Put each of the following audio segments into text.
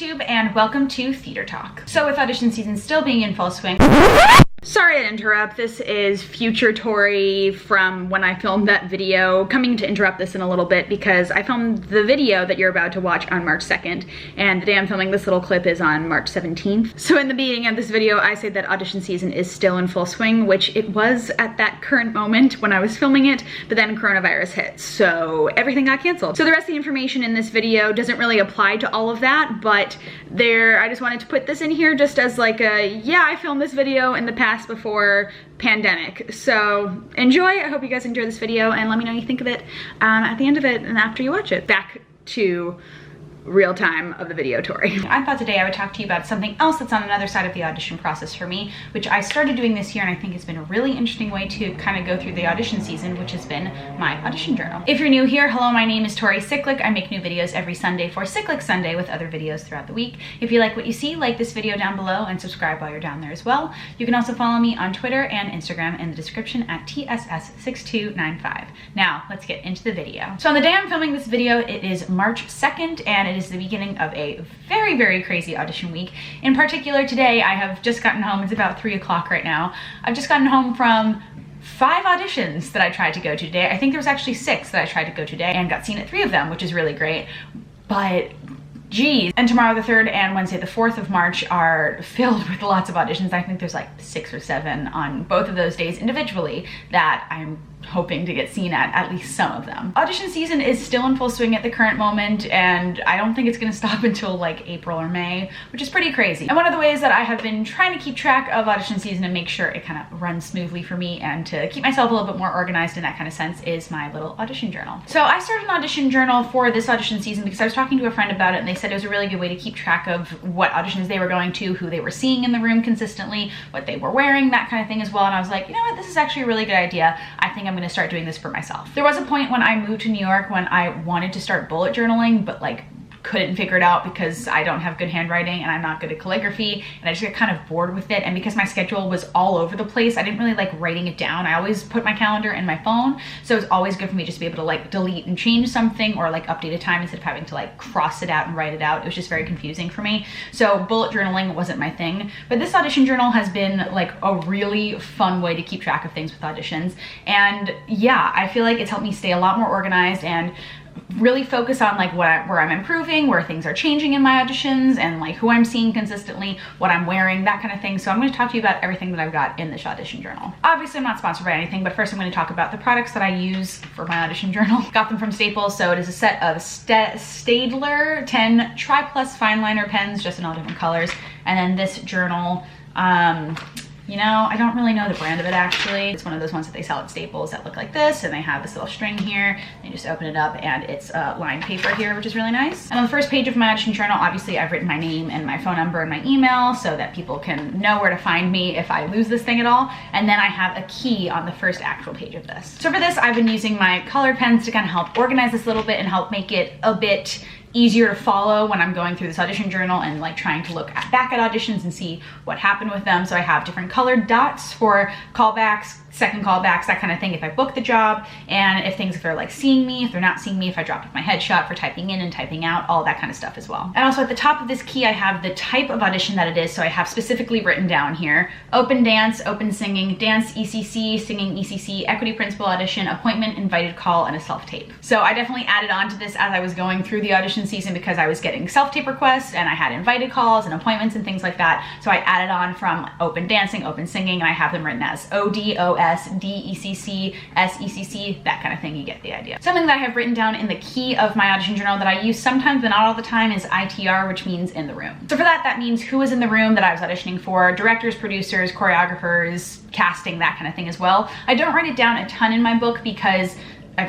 YouTube and welcome to Theater Talk. So with audition season still being in full swing, sorry to interrupt, this is future Tori from when I filmed that video, coming to interrupt this in a little bit because I filmed the video that you're about to watch on March 2nd, and the day I'm filming this little clip is on March 17th. So in the beginning of this video, I say that audition season is still in full swing, which it was at that current moment when I was filming it, but then coronavirus hit, so everything got canceled. So the rest of the information in this video doesn't really apply to all of that, but I just wanted to put this in here just as like a, yeah, I filmed this video in the past before pandemic. So enjoy. I hope you guys enjoy this video and let me know what you think of it at the end of it and after you watch it. Back to real time of the video, Tori. I thought today I would talk to you about something else that's on another side of the audition process for me, which I started doing this year and I think it's been a really interesting way to kind of go through the audition season, which has been my audition journal. If you're new here, hello, my name is Tori Cyclic. I make new videos every Sunday for Cyclic Sunday with other videos throughout the week. If you like what you see, like this video down below and subscribe while you're down there as well. You can also follow me on Twitter and Instagram in the description at tss6295. Now, let's get into the video. So on the day I'm filming this video, it is March 2nd and it is the beginning of a very, very crazy audition week. In particular, today I have just gotten home. It's about 3 o'clock right now. I've just gotten home from 5 auditions that I tried to go to today. I think there was actually 6 that I tried to go today and got seen at 3 of them, which is really great. But geez. And tomorrow the 3rd and Wednesday the 4th of March are filled with lots of auditions. I think there's like 6 or 7 on both of those days individually that I'm hoping to get seen at least some of them. Audition season is still in full swing at the current moment, and I don't think it's gonna stop until like April or May, which is pretty crazy. And one of the ways that I have been trying to keep track of audition season and make sure it kind of runs smoothly for me and to keep myself a little bit more organized in that kind of sense is my little audition journal. So I started an audition journal for this audition season because I was talking to a friend about it and they said it was a really good way to keep track of what auditions they were going to, who they were seeing in the room consistently, what they were wearing, that kind of thing as well. And I was like, you know what, this is actually a really good idea. I think I'm gonna start doing this for myself. There was a point when I moved to New York when I wanted to start bullet journaling, but like couldn't figure it out because I don't have good handwriting and I'm not good at calligraphy, and I just got kind of bored with it. And because my schedule was all over the place, I didn't really like writing it down. I always put my calendar in my phone, so it's always good for me just to be able to like delete and change something or like update a time instead of having to like cross it out and write it out. It was just very confusing for me. So bullet journaling wasn't my thing, but this audition journal has been like a really fun way to keep track of things with auditions. And yeah, I feel like it's helped me stay a lot more organized and really focus on like where I'm improving, where things are changing in my auditions, and like who I'm seeing consistently, what I'm wearing, that kind of thing. So I'm going to talk to you about everything that I've got in this audition journal. Obviously I'm not sponsored by anything, but first I'm going to talk about the products that I use for my audition journal. Got them from Staples. So it is a set of Staedtler 10 Tri-Plus fine liner pens, just in all different colors. And then this journal, you know, I don't really know the brand of it actually. It's one of those ones that they sell at Staples that look like this, and they have this little string here. You just open it up and it's lined paper here, which is really nice. And on the first page of my audition journal, obviously I've written my name and my phone number and my email so that people can know where to find me if I lose this thing at all. And then I have a key on the first actual page of this. So for this, I've been using my colored pens to kind of help organize this a little bit and help make it a bit easier to follow when I'm going through this audition journal and like trying to look back at auditions and see what happened with them. So I have different colored dots for callbacks, second callbacks, that kind of thing if I book the job, and if they're like seeing me, if they're not seeing me, if I dropped off my headshot for typing in and typing out, all that kind of stuff as well. And also at the top of this key I have the type of audition that it is, so I have specifically written down here: open dance, open singing, dance ECC, singing ECC, equity principal audition, appointment, invited call, and a self-tape. So I definitely added on to this as I was going through the audition season because I was getting self-tape requests and I had invited calls and appointments and things like that. So I added on from open dancing, open singing, and I have them written as ODOS, DECC, SECC, that kind of thing. You get the idea. Something that I have written down in the key of my audition journal that I use sometimes but not all the time is ITR, which means in the room. So for that means who was in the room that I was auditioning for, directors, producers, choreographers, casting, that kind of thing as well. I don't write it down a ton in my book because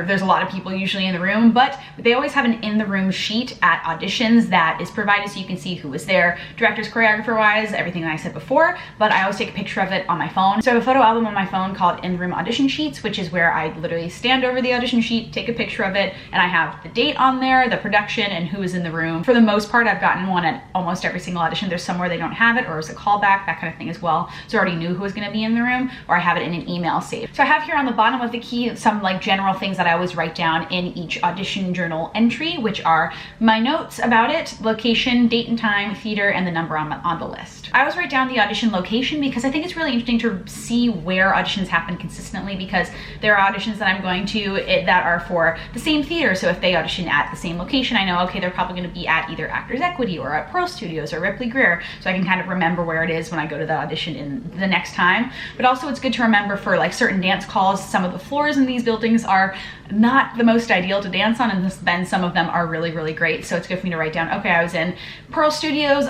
there's a lot of people usually in the room, but they always have an in the room sheet at auditions that is provided so you can see who was there, directors, choreographer wise, everything that I said before, but I always take a picture of it on my phone. So I have a photo album on my phone called in the room audition sheets, which is where I literally stand over the audition sheet, take a picture of it, and I have the date on there, the production, and who is in the room. For the most part, I've gotten one at almost every single audition. There's somewhere they don't have it, or it's a callback, that kind of thing as well. So I already knew who was gonna be in the room, or I have it in an email saved. So I have here on the bottom of the key some like general things things that I always write down in each audition journal entry, which are my notes about it, location, date and time, theater, and the number on the list. I always write down the audition location because I think it's really interesting to see where auditions happen consistently, because there are auditions that I'm going to that are for the same theater. So if they audition at the same location, I know, okay, they're probably going to be at either Actors Equity or at Pearl Studios or Ripley Greer, so I can kind of remember where it is when I go to the audition in the next time. But also it's good to remember for like certain dance calls, some of the floors in these buildings are not the most ideal to dance on, and then some of them are really, really great. So it's good for me to write down, okay, I was in Pearl Studios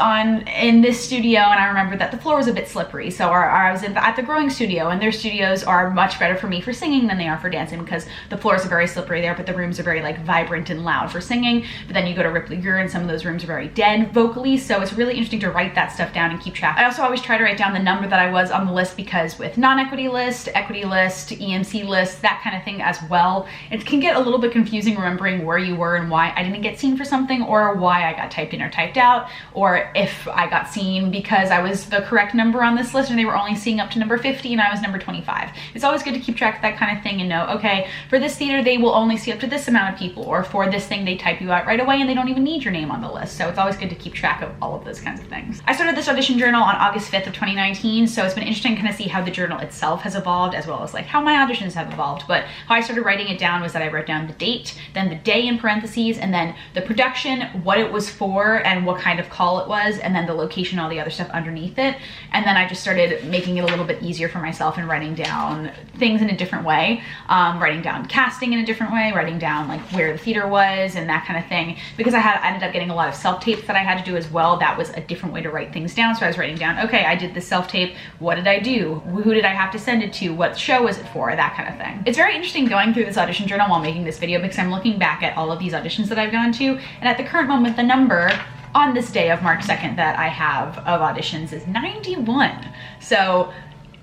in this studio, and I remember that the floor was a bit slippery. So I was at the Growing Studio, and their studios are much better for me for singing than they are for dancing, because the floors are very slippery there, but the rooms are very like vibrant and loud for singing. But then you go to Ripley Greer, and some of those rooms are very dead vocally. So it's really interesting to write that stuff down and keep track. I also always try to write down the number that I was on the list, because with non-equity list, equity list, EMC list, that kind of thing as well, it can get a little bit confusing remembering where you were and why I didn't get seen for something, or why I got typed in or typed out, or if I got seen because I was the correct number on this list and they were only seeing up to number 50 and I was number 25. It's always good to keep track of that kind of thing and know, okay, for this theater they will only see up to this amount of people, or for this thing they type you out right away and they don't even need your name on the list. So it's always good to keep track of all of those kinds of things. I started this audition journal on August 5th of 2019, so it's been interesting to kind of see how the journal itself has evolved, as well as like how my auditions have evolved. But how I started writing it down was that I wrote down the date, then the day in parentheses, and then the production, what it was for and what kind of call it was, and then the location, all the other stuff underneath it. And then I just started making it a little bit easier for myself and writing down things in a different way, writing down casting in a different way, writing down like where the theater was and that kind of thing, because I ended up getting a lot of self-tapes that I had to do as well. That was a different way to write things down. So I was writing down, okay, I did this self-tape, what did I do, who did I have to send it to, what show was it for, that kind of thing. It's very interesting going through this audition journal while making this video, because I'm looking back at all of these auditions that I've gone to, and at the current moment the number on this day of March 2nd that I have of auditions is 91. So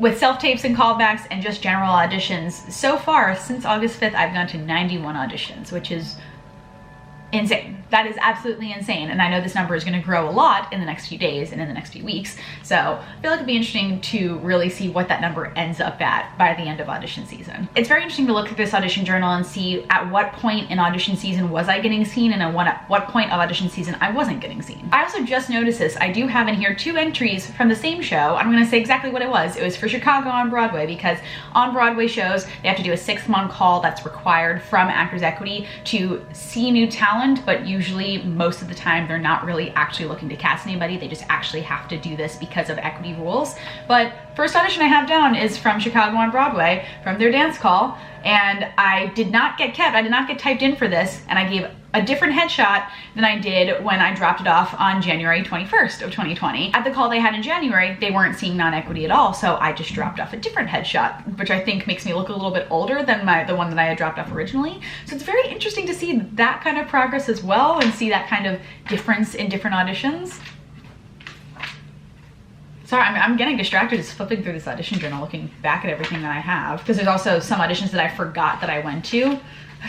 with self-tapes and callbacks and just general auditions, so far since August 5th I've gone to 91 auditions, which is insane. That is absolutely insane. And I know this number is going to grow a lot in the next few days and in the next few weeks. So I feel like it'd be interesting to really see what that number ends up at by the end of audition season. It's very interesting to look at this audition journal and see at what point in audition season was I getting seen, and at what point of audition season I wasn't getting seen. I also just noticed this. I do have in here 2 entries from the same show. I'm going to say exactly what it was. It was for Chicago on Broadway, because on Broadway shows, they have to do a 6-month call that's required from Actors Equity to see new talent, but usually most of the time they're not really actually looking to cast anybody. They just actually have to do this because of equity rules. But first audition I have down is from Chicago on Broadway, from their dance call, and I did not get typed in for this, and I gave a different headshot than I did when I dropped it off on January 21st of 2020. At the call they had in January, they weren't seeing non-equity at all, so I just dropped off a different headshot, which I think makes me look a little bit older than the one that I had dropped off originally. So it's very interesting to see that kind of progress as well, and see that kind of difference in different auditions. Sorry, I'm getting distracted just flipping through this audition journal, looking back at everything that I have, because there's also some auditions that I forgot that I went to.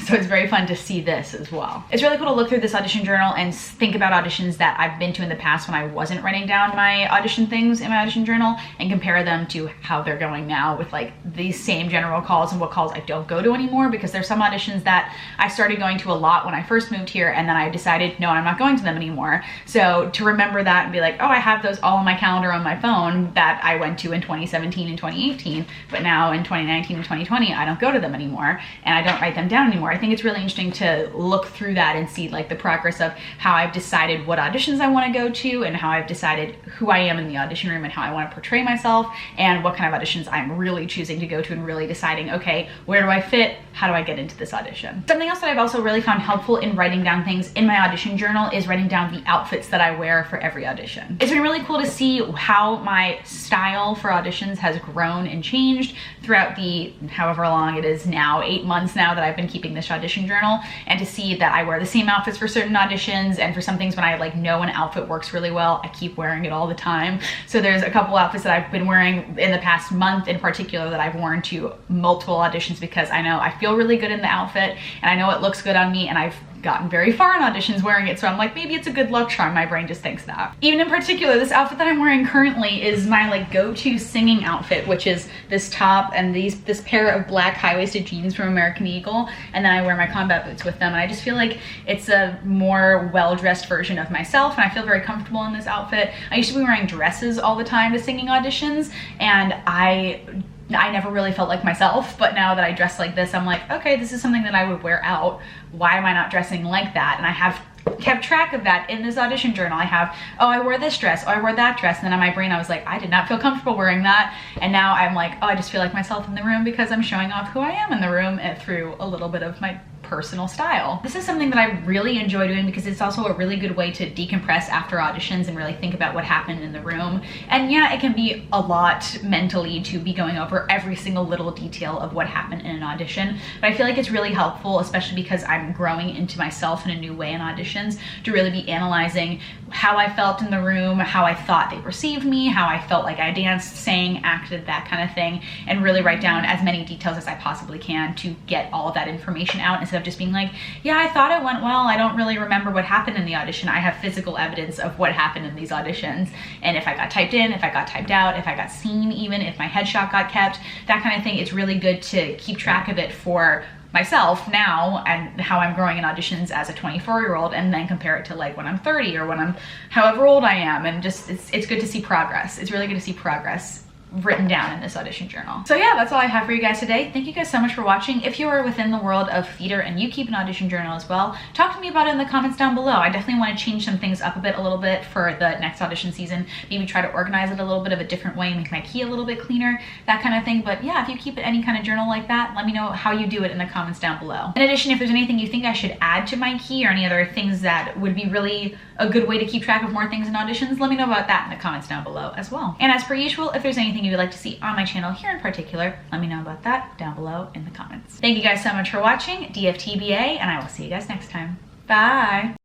So it's very fun to see this as well. It's really cool to look through this audition journal and think about auditions that I've been to in the past when I wasn't writing down my audition things in my audition journal, and compare them to how they're going now with like these same general calls and what calls I don't go to anymore, because there's some auditions that I started going to a lot when I first moved here, and then I decided, no, I'm not going to them anymore. So to remember that and be like, oh, I have those all on my calendar on my phone that I went to in 2017 and 2018, but now in 2019 and 2020, I don't go to them anymore, and I don't write them down anymore. I think it's really interesting to look through that and see like the progress of how I've decided what auditions I want to go to, and how I've decided who I am in the audition room and how I want to portray myself, and what kind of auditions I'm really choosing to go to, and really deciding, okay, where do I fit? How do I get into this audition? Something else that I've also really found helpful in writing down things in my audition journal is writing down the outfits that I wear for every audition. It's been really cool to see how my style for auditions has grown and changed throughout the however long it is now, 8 months now that I've been keeping this audition journal, and to see that I wear the same outfits for certain auditions, and for some things when I like know an outfit works really well, I keep wearing it all the time. So there's a couple outfits that I've been wearing in the past month in particular that I've worn to multiple auditions, because I know I feel really good in the outfit and I know it looks good on me, and I've gotten very far in auditions wearing it, so I'm like, maybe it's a good luck charm. My brain just thinks that. Even in particular, this outfit that I'm wearing currently is my like go-to singing outfit, which is this top and this pair of black high-waisted jeans from American Eagle, and then I wear my combat boots with them, and I just feel like it's a more well-dressed version of myself, and I feel very comfortable in this outfit. I used to be wearing dresses all the time to singing auditions, and I never really felt like myself, but now that I dress like this, I'm like, okay, this is something that I would wear out. Why am I not dressing like that? And I have kept track of that in this audition journal. I have, oh, I wore this dress, oh, I wore that dress, and then in my brain I was like, I did not feel comfortable wearing that, and now I'm like, oh, I just feel like myself in the room because I'm showing off who I am in the room through a little bit of my personal style. This is something that I really enjoy doing because it's also a really good way to decompress after auditions and really think about what happened in the room. And yeah, it can be a lot mentally to be going over every single little detail of what happened in an audition, but I feel like it's really helpful, especially because I'm growing into myself in a new way in auditions, to really be analyzing how I felt in the room, how I thought they received me, how I felt like I danced, sang, acted, that kind of thing, and really write down as many details as I possibly can to get all of that information out instead of just being like, yeah, I thought it went well, I don't really remember what happened in the audition. I have physical evidence of what happened in these auditions, and if I got typed in, if I got typed out, if I got seen, even if my headshot got kept, that kind of thing. It's really good to keep track of it for myself now and how I'm growing in auditions as a 24-year-old, and then compare it to like when I'm 30 or when I'm however old I am, and just it's good to see progress. It's really good to see progress written down in this audition journal. So yeah, that's all I have for you guys today. Thank you guys so much for watching. If you are within the world of theater and you keep an audition journal as well, talk to me about it in the comments down below. I definitely want to change some things up a little bit for the next audition season. Maybe try to organize it a little bit of a different way, make my key a little bit cleaner, that kind of thing. But yeah, if you keep any kind of journal like that, let me know how you do it in the comments down below. In addition, if there's anything you think I should add to my key or any other things that would be really a good way to keep track of more things in auditions, let me know about that in the comments down below as well. And as per usual, if there's anything you would like to see on my channel here in particular, let me know about that down below in the comments. Thank you guys so much for watching DFTBA, and I will see you guys next time. Bye.